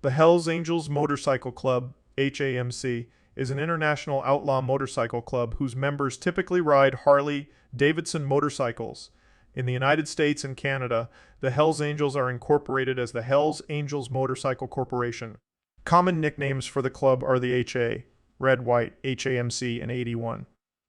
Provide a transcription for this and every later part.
The Hells Angels Motorcycle Club, HAMC, is an international outlaw motorcycle club whose members typically ride Harley-Davidson motorcycles. In the United States and Canada, the Hells Angels are incorporated as the Hells Angels Motorcycle Corporation. Common nicknames for the club are the HA, Red White, HAMC, and 81.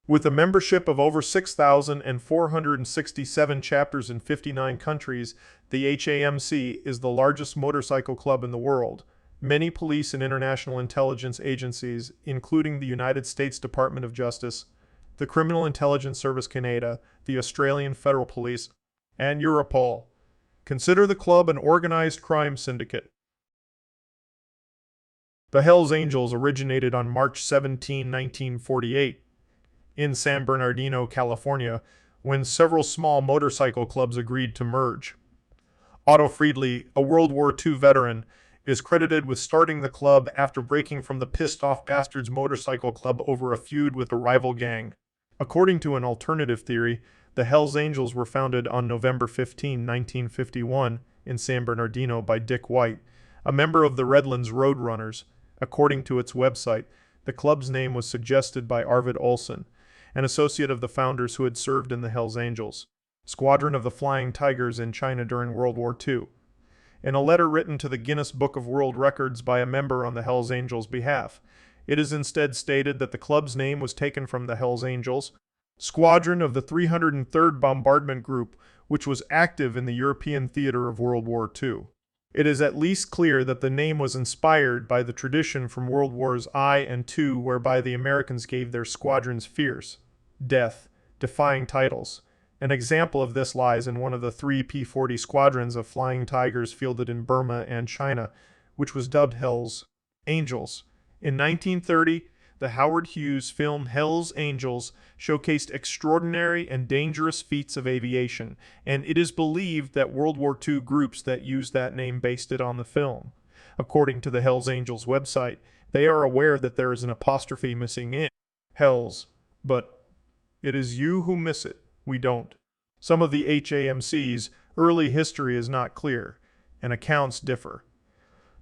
With a membership of over 6,467 chapters in 59 countries, the HAMC is the largest motorcycle club in the world. Many police and international intelligence agencies, including the United States Department of Justice, the Criminal Intelligence Service Canada, the Australian Federal Police, and Europol, consider the club an organized crime syndicate. The Hells Angels originated on March 17, 1948, in San Bernardino, California, when several small motorcycle clubs agreed to merge. Otto Friedli, a World War II veteran, is credited with starting the club after breaking from the Pissed Off Bastards motorcycle club over a feud with a rival gang. According to an alternative theory, the Hells Angels were founded on November 15, 1951, in San Bernardino by Dick White, a member of the Redlands Roadrunners. According to its website, the club's name was suggested by Arvid Olsen, an associate of the founders who had served in the Hells Angels Squadron of the Flying Tigers in China during World War II. In a letter written to the Guinness Book of World Records by a member on the Hells Angels' behalf, it is instead stated that the club's name was taken from the Hells Angels Squadron of the 303rd Bombardment Group, which was active in the European theater of World War II. It is at least clear that the name was inspired by the tradition from World Wars I and II, whereby the Americans gave their squadrons fierce, death-defying titles. An example of this lies in one of the three P-40 squadrons of Flying Tigers fielded in Burma and China, which was dubbed Hells Angels. In 1930, the Howard Hughes film Hells Angels showcased extraordinary and dangerous feats of aviation, and it is believed that World War II groups that used that name based it on the film. According to the Hells Angels website, they are aware that there is an apostrophe missing in Hells, but it is you who miss it, we don't. Some of the HAMC's early history is not clear, and accounts differ.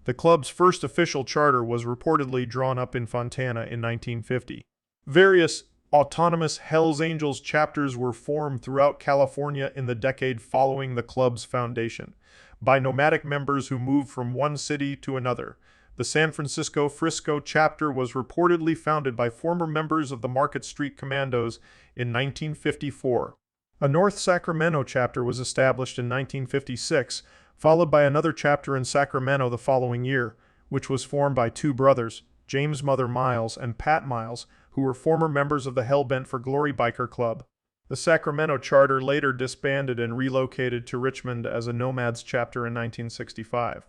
The club's first official charter was reportedly drawn up in Fontana in 1950. Various autonomous Hells Angels chapters were formed throughout California in the decade following the club's foundation, by nomadic members who moved from one city to another. The San Francisco Frisco chapter was reportedly founded by former members of the Market Street Commandos in 1954. A North Sacramento chapter was established in 1956, followed by another chapter in Sacramento the following year, which was formed by two brothers, James Mother Miles and Pat Miles, who were former members of the Hellbent for Glory Biker Club. The Sacramento charter later disbanded and relocated to Richmond as a Nomads chapter in 1965.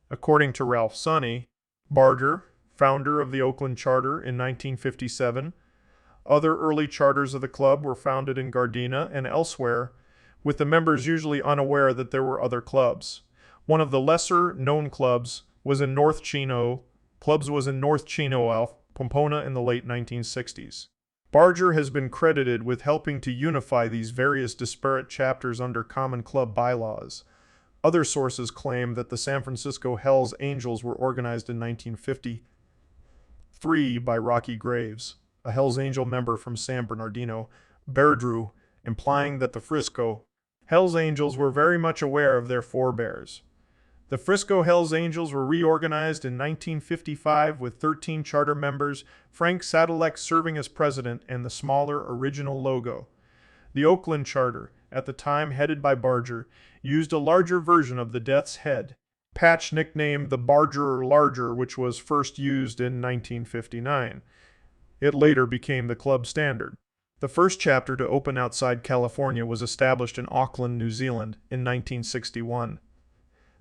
According to Ralph Sonny Barger, founder of the Oakland charter in 1957, other early charters of the club were founded in Gardena and elsewhere, with the members usually unaware that there were other clubs. One of the lesser-known clubs was in North Chino, Pomona in the late 1960s. Barger has been credited with helping to unify these various disparate chapters under common club bylaws. Other sources claim that the San Francisco Hells Angels were organized in 1953 by Rocky Graves, a Hells Angel member from San Bernardino, Berdrew, implying that the Frisco Hells Angels were very much aware of their forebears. The Frisco Hells Angels were reorganized in 1955 with 13 charter members, Frank Sadalek serving as president, and the smaller original logo. The Oakland charter, at the time headed by Barger, used a larger version of the Death's Head patch nicknamed the Barger Larger, which was first used in 1959. It later became the club standard. The first chapter to open outside California was established in Auckland, New Zealand, in 1961.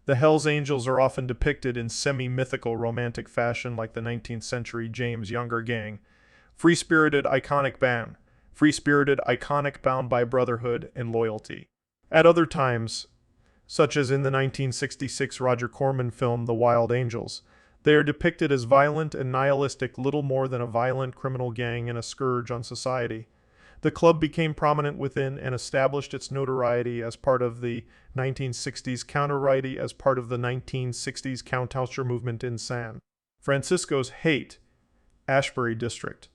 The Hells Angels are often depicted in semi-mythical romantic fashion like the 19th century James Younger gang. Free-spirited, iconic bound by brotherhood and loyalty. At other times, such as in the 1966 Roger Corman film The Wild Angels, they are depicted as violent and nihilistic, little more than a violent criminal gang and a scourge on society. The club became prominent within and established its notoriety as part of the 1960s counter-righty as part of the 1960s counterculture movement in San Francisco's Haight-Ashbury district,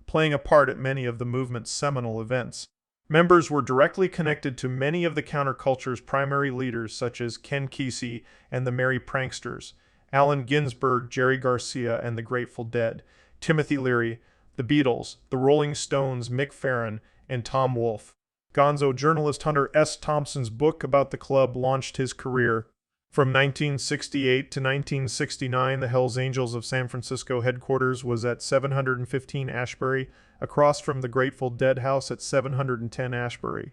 playing a part at many of the movement's seminal events. Members were directly connected to many of the counterculture's primary leaders such as Ken Kesey and the Merry Pranksters, Allen Ginsberg, Jerry Garcia and the Grateful Dead, Timothy Leary, the Beatles, the Rolling Stones, Mick Farren, and Tom Wolfe. Gonzo journalist Hunter S. Thompson's book about the club launched his career. From 1968 to 1969, the Hells Angels of San Francisco headquarters was at 715 Ashbury, across from the Grateful Dead house at 710 Ashbury.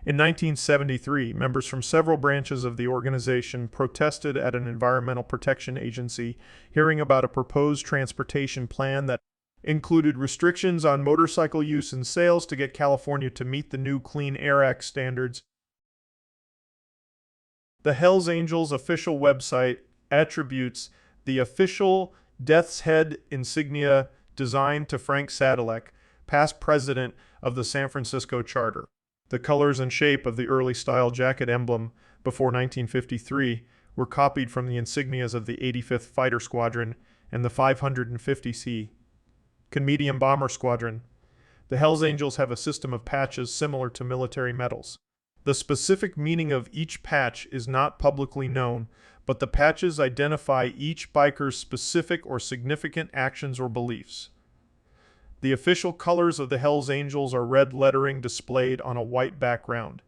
In 1973, members from several branches of the organization protested at an environmental protection agency, hearing about a proposed transportation plan that included restrictions on motorcycle use and sales to get California to meet the new Clean Air Act standards. The Hells Angels official website attributes the official Death's Head insignia designed to Frank Sadilek, past president of the San Francisco Charter. The colors and shape of the early style jacket emblem before 1953 were copied from the insignias of the 85th Fighter Squadron and the 550C Medium Bomber Squadron. The Hells Angels have a system of patches similar to military medals. The specific meaning of each patch is not publicly known, but the patches identify each biker's specific or significant actions or beliefs. The official colors of the Hells Angels are red lettering displayed on a white background,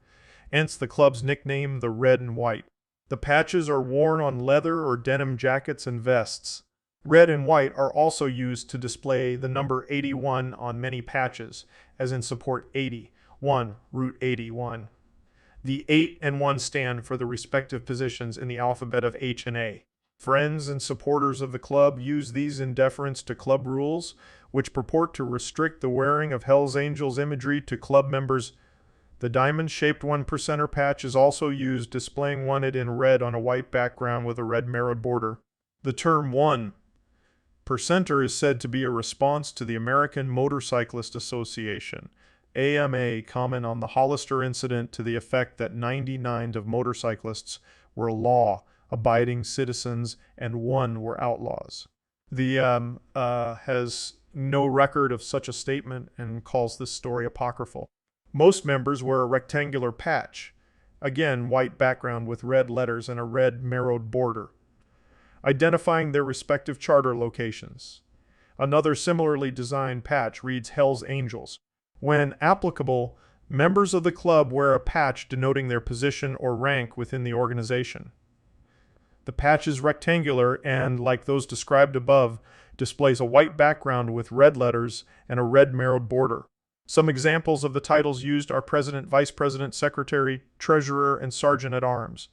hence the club's nickname, the Red and White. The patches are worn on leather or denim jackets and vests. Red and white are also used to display the number 81 on many patches, as in support 81, Route 81. The 8 and 1 stand for the respective positions in the alphabet of H and A. Friends and supporters of the club use these in deference to club rules, which purport to restrict the wearing of Hells Angels imagery to club members. The diamond-shaped 1% patch is also used, displaying wanted in red on a white background with a red marrowed border. The term 1% is said to be a response to the American Motorcyclist Association, AMA, comment on the Hollister incident to the effect that 99% of motorcyclists were law-abiding citizens and 1% were outlaws. The has no record of such a statement and calls this story apocryphal. Most members wear a rectangular patch, again white background with red letters and a red marrowed border, identifying their respective charter locations. Another similarly designed patch reads Hells Angels. When applicable, members of the club wear a patch denoting their position or rank within the organization. The patch is rectangular and, like those described above, displays a white background with red letters and a red marrowed border. Some examples of the titles used are President, Vice President, Secretary, Treasurer, and Sergeant at Arms.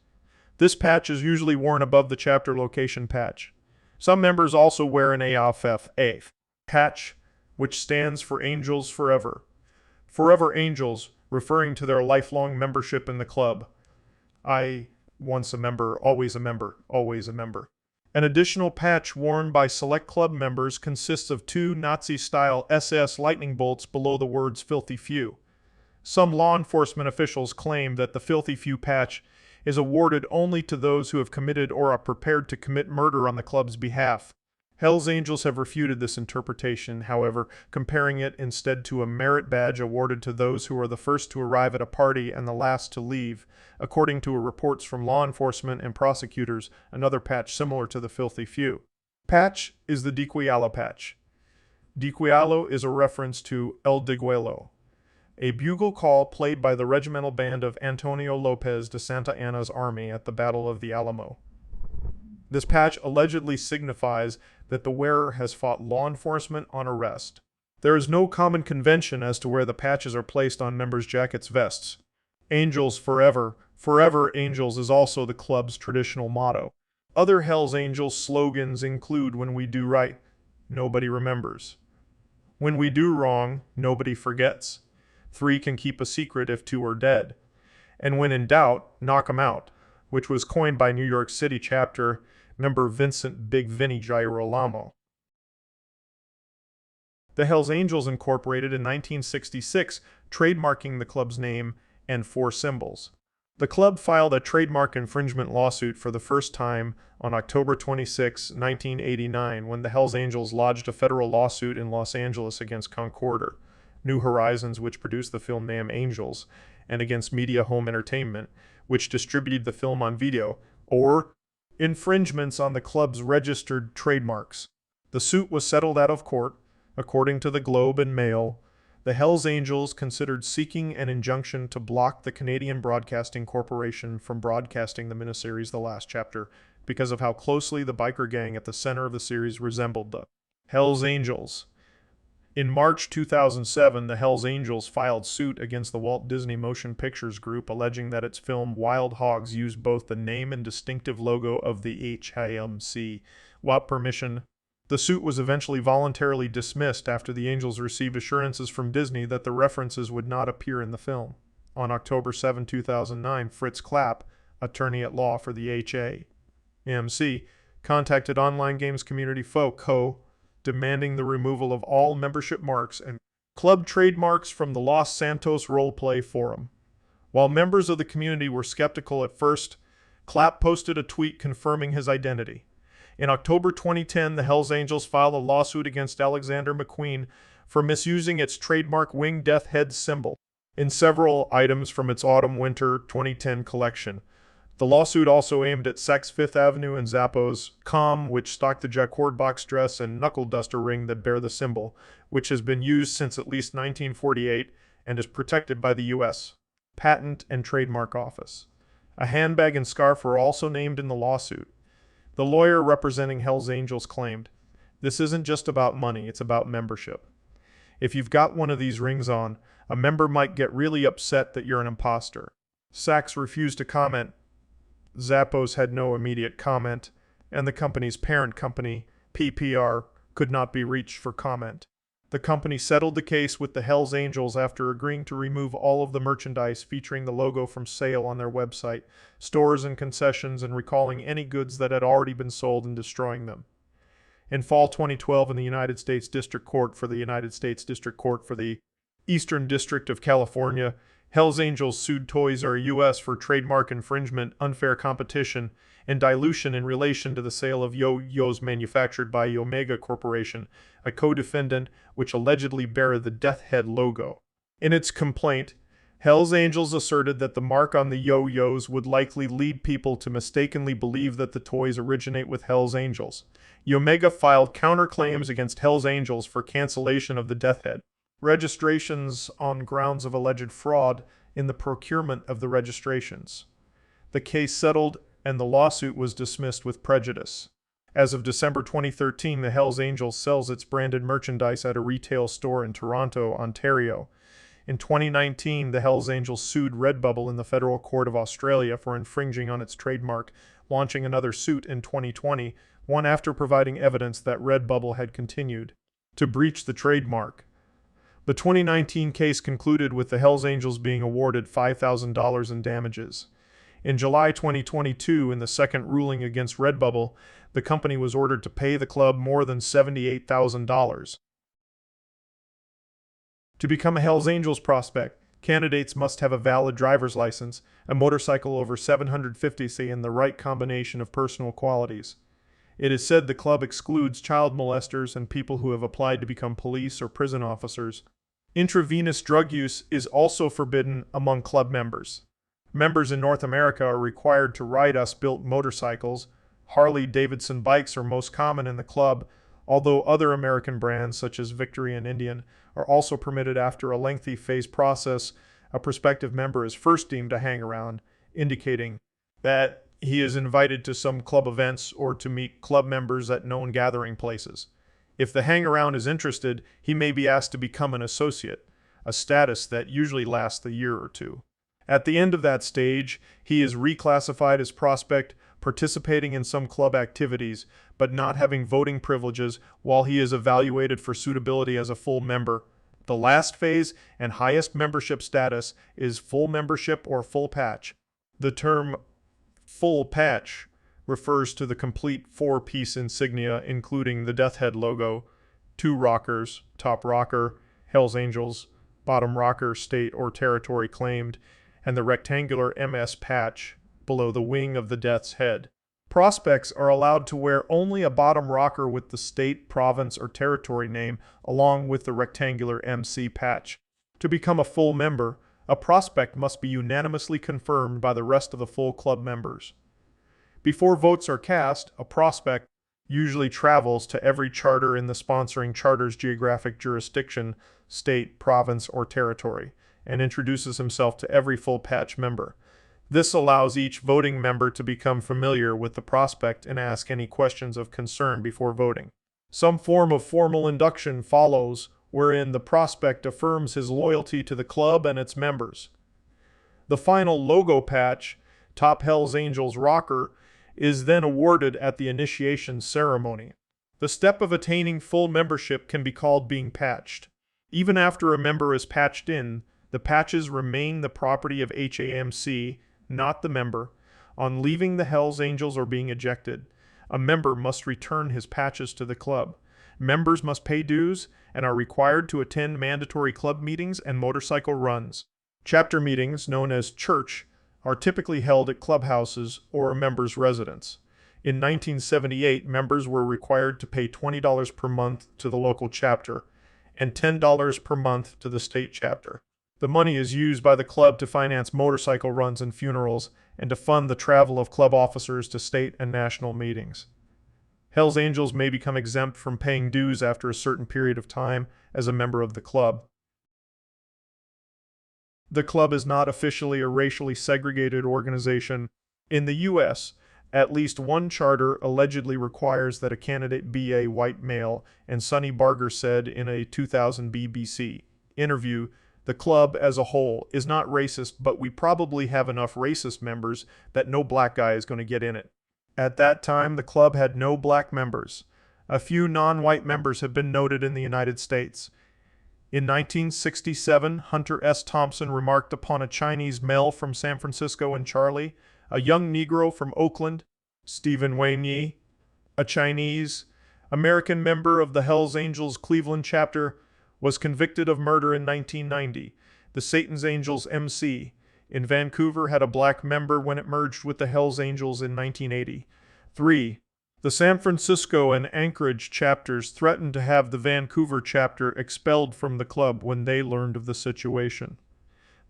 This patch is usually worn above the chapter location patch. Some members also wear an AFF patch, which stands for Angels Forever. Forever Angels, referring to their lifelong membership in the club. Once a member, always a member, always a member. An additional patch worn by select club members consists of 2 Nazi-style SS lightning bolts below the words Filthy Few. Some law enforcement officials claim that the Filthy Few patch is awarded only to those who have committed or are prepared to commit murder on the club's behalf. Hells Angels have refuted this interpretation, however, comparing it instead to a merit badge awarded to those who are the first to arrive at a party and the last to leave. According to reports from law enforcement and prosecutors, another patch similar to the Filthy Few patch is the Dicualo patch. Dicualo is a reference to El Diguelo, a bugle call played by the regimental band of Antonio Lopez de Santa Anna's army at the Battle of the Alamo. This patch allegedly signifies that the wearer has fought law enforcement on arrest. There is no common convention as to where the patches are placed on members' jackets, vests. Angels Forever. Forever Angels is also the club's traditional motto. Other Hells Angels slogans include When we do right, nobody remembers. When we do wrong, nobody forgets. 3 can keep a secret if 2 are dead. And when in doubt, knock 'em out, which was coined by New York City chapter member Vincent Big Vinny Girolamo. The Hells Angels incorporated in 1966, trademarking the club's name and four symbols. The club filed a trademark infringement lawsuit for the first time on October 26, 1989, when the Hells Angels lodged a federal lawsuit in Los Angeles against Concorder, New Horizons, which produced the film Damn Angels, and against Media Home Entertainment, which distributed the film on video, or infringements on the club's registered trademarks. The suit was settled out of court. According to the Globe and Mail, the Hells Angels considered seeking an injunction to block the Canadian Broadcasting Corporation from broadcasting the miniseries The Last Chapter because of how closely the biker gang at the center of the series resembled the Hells Angels. In March 2007, the Hells Angels filed suit against the Walt Disney Motion Pictures Group, alleging that its film Wild Hogs used both the name and distinctive logo of the HAMC without permission. The suit was eventually voluntarily dismissed after the Angels received assurances from Disney that the references would not appear in the film. On October 7, 2009, Fritz Clapp, attorney at law for the HAMC, contacted online games community FOCO, demanding the removal of all membership marks and club trademarks from the Los Santos Roleplay Forum. While members of the community were skeptical at first, Clapp posted a tweet confirming his identity. In October 2010, the Hells Angels filed a lawsuit against Alexander McQueen for misusing its trademark winged death head symbol in several items from its Autumn-Winter 2010 collection. The lawsuit also aimed at Saks Fifth Avenue and Zappos.com, which stocked the Jacquard box dress and knuckle duster ring that bear the symbol, which has been used since at least 1948 and is protected by the U.S. Patent and Trademark Office. A handbag and scarf were also named in the lawsuit. The lawyer representing Hells Angels claimed, "This isn't just about money, it's about membership. If you've got one of these rings on, a member might get really upset that you're an imposter." Saks refused to comment. Zappos had no immediate comment, and the company's parent company, PPR, could not be reached for comment. The company settled the case with the Hells Angels after agreeing to remove all of the merchandise featuring the logo from sale on their website, stores and concessions, and recalling any goods that had already been sold and destroying them. In fall 2012, in the United States District Court for the Eastern District of California, Hells Angels sued Toys R Us for trademark infringement, unfair competition, and dilution in relation to the sale of yo-yos manufactured by Omega Corporation, a co-defendant which allegedly bear the Death Head logo. In its complaint, Hells Angels asserted that the mark on the yo-yos would likely lead people to mistakenly believe that the toys originate with Hells Angels. Omega filed counterclaims against Hells Angels for cancellation of the Death Head registrations on grounds of alleged fraud in the procurement of the registrations. The case settled and the lawsuit was dismissed with prejudice. As of December 2013, the Hells Angels sells its branded merchandise at a retail store in Toronto, Ontario. In 2019, the Hells Angels sued Redbubble in the Federal Court of Australia for infringing on its trademark, launching another suit in 2020, one after providing evidence that Redbubble had continued to breach the trademark. The 2019 case concluded with the Hells Angels being awarded $5,000 in damages. In July 2022, in the second ruling against Redbubble, the company was ordered to pay the club more than $78,000. To become a Hells Angels prospect, candidates must have a valid driver's license, a motorcycle over 750cc, and the right combination of personal qualities. It is said the club excludes child molesters and people who have applied to become police or prison officers. Intravenous drug use is also forbidden among club members. Members in North America are required to ride US-built motorcycles. Harley-Davidson bikes are most common in the club, although other American brands such as Victory and Indian are also permitted. After a lengthy phase process, a prospective member is first deemed to hang around, indicating that he is invited to some club events or to meet club members at known gathering places. If the hang-around is interested, he may be asked to become an associate, a status that usually lasts a year or two. At the end of that stage, he is reclassified as prospect, participating in some club activities, but not having voting privileges while he is evaluated for suitability as a full member. The last phase and highest membership status is full membership or full patch. The term full patch refers to the complete four-piece insignia, including the Death Head logo, two rockers, top rocker, Hells Angels, bottom rocker, state or territory claimed, and the rectangular MS patch below the wing of the death's head. Prospects are allowed to wear only a bottom rocker with the state, province, or territory name along with the rectangular MC patch. To become a full member, a prospect must be unanimously confirmed by the rest of the full club members. Before votes are cast, a prospect usually travels to every charter in the sponsoring charter's geographic jurisdiction, state, province, or territory, and introduces himself to every full patch member. This allows each voting member to become familiar with the prospect and ask any questions of concern before voting. Some form of formal induction follows, wherein the prospect affirms his loyalty to the club and its members. The final logo patch, top Hells Angels rocker, is then awarded at the initiation ceremony. The step of attaining full membership can be called being patched. Even after a member is patched in, the patches remain the property of HAMC, not the member. On leaving the Hells Angels or being ejected, a member must return his patches to the club. Members must pay dues and are required to attend mandatory club meetings and motorcycle runs. Chapter meetings, known as church, are typically held at clubhouses or a member's residence. In 1978, members were required to pay $20 per month to the local chapter and $10 per month to the state chapter. The money is used by the club to finance motorcycle runs and funerals and to fund the travel of club officers to state and national meetings. Hells Angels may become exempt from paying dues after a certain period of time as a member of the club. The club is not officially a racially segregated organization. In the U.S., at least one charter allegedly requires that a candidate be a white male, and Sonny Barger said in a 2000 BBC interview, "The club as a whole is not racist, but we probably have enough racist members that no black guy is going to get in it." At that time, the club had no black members. A few non-white members have been noted in the United States. In 1967, Hunter S. Thompson remarked upon a Chinese male from San Francisco and Charlie, a young Negro from Oakland, Stephen Wayne Yee, a Chinese American member of the Hells Angels Cleveland chapter, was convicted of murder in 1990. The Satan's Angels MC in Vancouver had a black member when it merged with the Hells Angels in 1980. 3. The San Francisco and Anchorage chapters threatened to have the Vancouver chapter expelled from the club when they learned of the situation.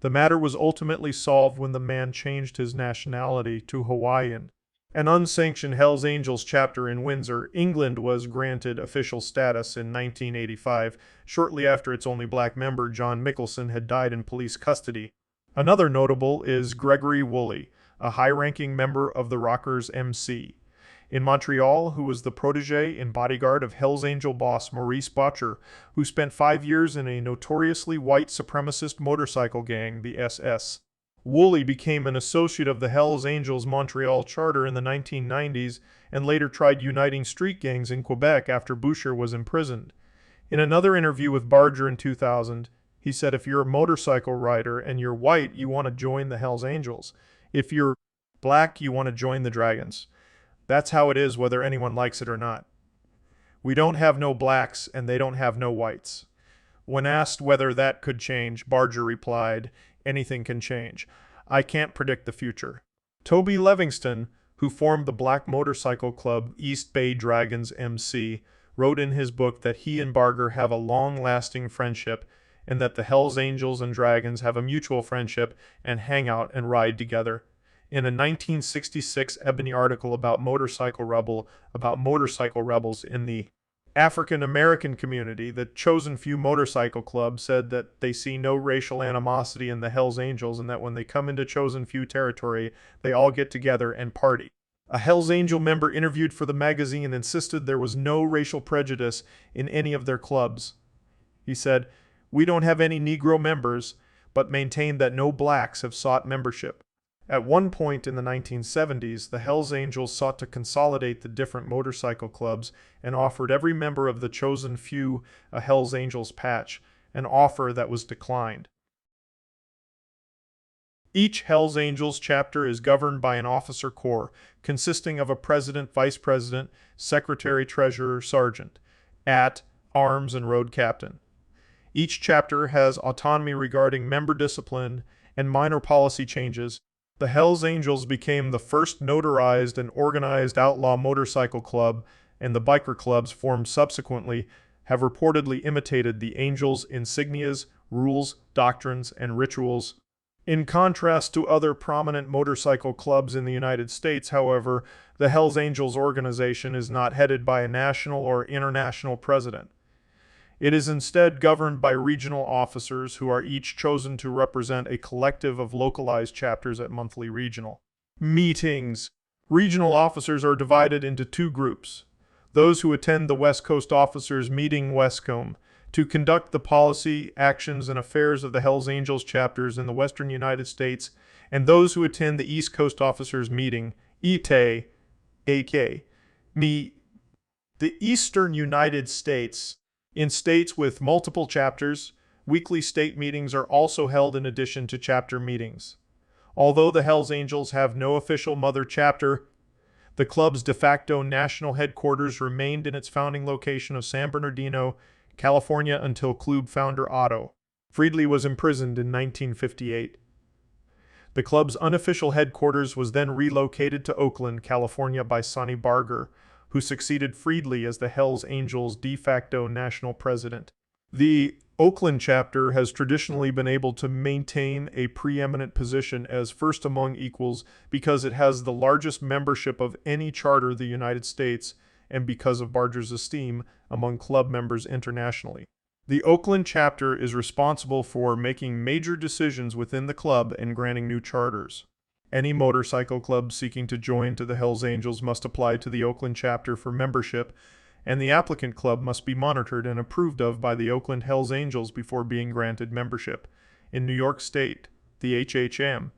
The matter was ultimately solved when the man changed his nationality to Hawaiian. An unsanctioned Hells Angels chapter in Windsor, England was granted official status in 1985, shortly after its only black member, John Mickelson, had died in police custody. Another notable is Gregory Woolley, a high-ranking member of the Rockers MC. In Montreal, who was the protege and bodyguard of Hells Angel boss Maurice Botcher, who spent 5 years in a notoriously white supremacist motorcycle gang, the SS. Woolley became an associate of the Hells Angels Montreal charter in the 1990s and later tried uniting street gangs in Quebec after Boucher was imprisoned. In another interview with Barger in 2000, he said, "If you're a motorcycle rider and you're white, you want to join the Hells Angels. If you're black, you want to join the Dragons. That's how it is whether anyone likes it or not. We don't have no blacks and they don't have no whites." When asked whether that could change, Barger replied, "Anything can change. I can't predict the future." Toby Livingston, who formed the black motorcycle club East Bay Dragons MC, wrote in his book that he and Barger have a long-lasting friendship and that the Hells Angels and Dragons have a mutual friendship and hang out and ride together. In a 1966 Ebony article about motorcycle rebels in the African American community, the Chosen Few Motorcycle Club said that they see no racial animosity in the Hells Angels and that when they come into Chosen Few territory, they all get together and party. A Hells Angel member interviewed for the magazine insisted there was no racial prejudice in any of their clubs. He said, "We don't have any Negro members, but maintained that no blacks have sought membership." At one point in the 1970s, the Hells Angels sought to consolidate the different motorcycle clubs and offered every member of the Chosen Few a Hells Angels patch, an offer that was declined. Each Hells Angels chapter is governed by an officer corps consisting of a president, vice president, secretary, treasurer, sergeant. At arms, and road captain. Each chapter has autonomy regarding member discipline and minor policy changes. The Hells Angels became the first notarized and organized outlaw motorcycle club, and the biker clubs formed subsequently have reportedly imitated the Angels' insignias, rules, doctrines, and rituals. In contrast to other prominent motorcycle clubs in the United States, however, the Hells Angels organization is not headed by a national or international president. It is instead governed by regional officers who are each chosen to represent a collective of localized chapters at monthly regional meetings. Regional officers are divided into two groups: those who attend the West Coast Officers Meeting Westcom to conduct the policy, actions, and affairs of the Hells Angels chapters in the Western United States, and those who attend the East Coast Officers Meeting, ETA, AK, the Eastern United States. In states with multiple chapters, weekly state meetings are also held in addition to chapter meetings. Although the Hells Angels have no official mother chapter, the club's de facto national headquarters remained in its founding location of San Bernardino, California until club founder Otto Friedli was imprisoned in 1958. The club's unofficial headquarters was then relocated to Oakland, California by Sonny Barger, who succeeded Friedli as the Hells Angels' de facto national president. The Oakland chapter has traditionally been able to maintain a preeminent position as first among equals because it has the largest membership of any charter in the United States and because of Barger's esteem among club members internationally. The Oakland chapter is responsible for making major decisions within the club and granting new charters. Any motorcycle club seeking to join to the Hells Angels must apply to the Oakland chapter for membership, and the applicant club must be monitored and approved of by the Oakland Hells Angels before being granted membership. In New York State, the HHM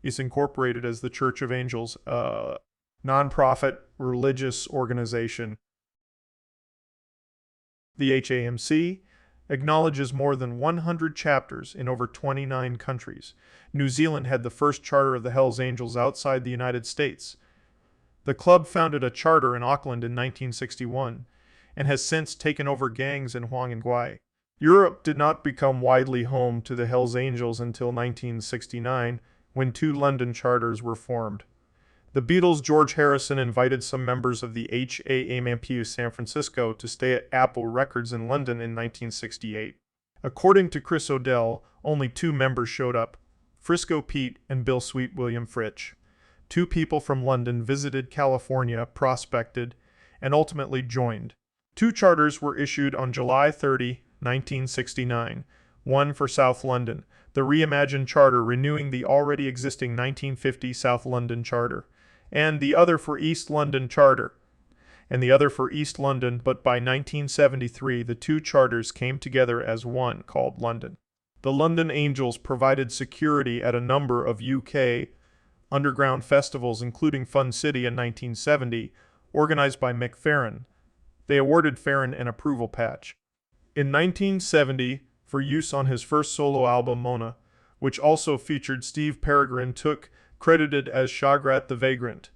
is incorporated as the Church of Angels, a nonprofit religious organization. The HAMC acknowledges more than 100 chapters in over 29 countries. New Zealand had the first charter of the Hells Angels outside the United States. The club founded a charter in Auckland in 1961 and has since taken over gangs in Huang and Guai. Europe did not become widely home to the Hells Angels until 1969, when two London charters were formed. The Beatles' George Harrison invited some members of the HAMC San Francisco to stay at Apple Records in London in 1968. According to Chris O'Dell, only two members showed up: Frisco Pete and Bill Sweet William Fritch. Two people from London visited California, prospected, and ultimately joined. Two charters were issued on July 30, 1969, one for South London, the reimagined charter renewing the already existing 1950 South London charter, and the other for East London charter, but by 1973 the two charters came together as one called London. The London Angels provided security at a number of UK underground festivals, including Fun City in 1970, organized by Mick Farron. They awarded Farron an approval patch. In 1970, for use on his first solo album Mona, which also featured Steve Peregrine, took credited as Shagrat the Vagrant.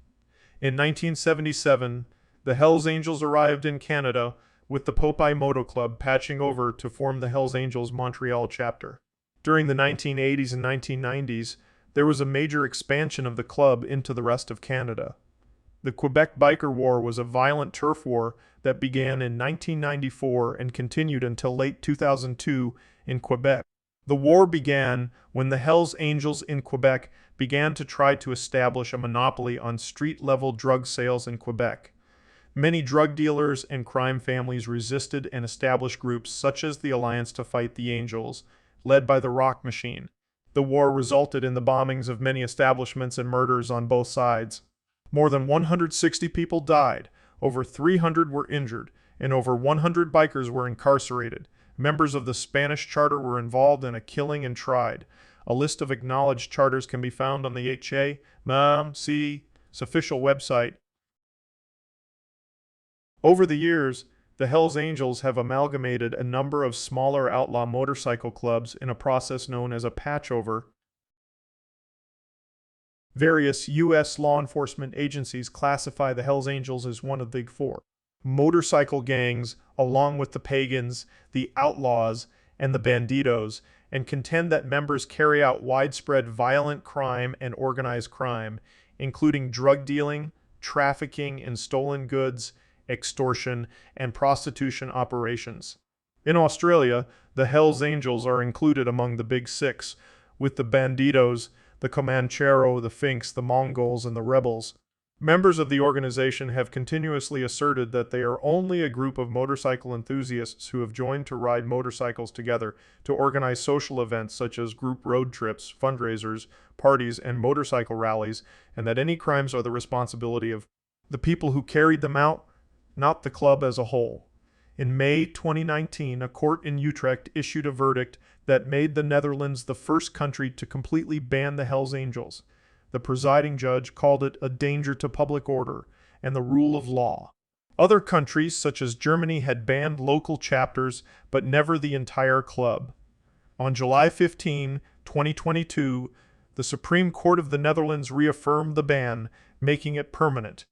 In 1977, the Hells Angels arrived in Canada, with the Popeye Moto Club patching over to form the Hells Angels Montreal chapter. During the 1980s and 1990s, there was a major expansion of the club into the rest of Canada. The Quebec Biker War was a violent turf war that began in 1994 and continued until late 2002 in Quebec. The war began when the Hells Angels in Quebec began to try to establish a monopoly on street-level drug sales in Quebec. Many drug dealers and crime families resisted and established groups such as the Alliance to Fight the Angels, led by the Rock Machine. The war resulted in the bombings of many establishments and murders on both sides. More than 160 people died, over 300 were injured, and over 100 bikers were incarcerated. Members of the Spanish charter were involved in a killing and tried. A list of acknowledged charters can be found on the HAMC's official website. Over the years, the Hells Angels have amalgamated a number of smaller outlaw motorcycle clubs in a process known as a patchover. Various U.S. law enforcement agencies classify the Hells Angels as one of the Big Four. motorcycle gangs, along with the pagans, the outlaws, and the bandidos, and contend that members carry out widespread violent crime and organized crime, including drug dealing, trafficking in stolen goods, extortion, and prostitution operations. In Australia, the Hells Angels are included among the Big Six, with the Bandidos, the Comanchero, the Finks, the Mongols, and the Rebels. Members of the organization have continuously asserted that they are only a group of motorcycle enthusiasts who have joined to ride motorcycles together to organize social events such as group road trips, fundraisers, parties, and motorcycle rallies, and that any crimes are the responsibility of the people who carried them out, not the club as a whole. In May 2019, a court in Utrecht issued a verdict that made the Netherlands the first country to completely ban the Hells Angels. The presiding judge called it a danger to public order and the rule of law. Other countries, such as Germany, had banned local chapters, but never the entire club. On July 15, 2022, the Supreme Court of the Netherlands reaffirmed the ban, making it permanent.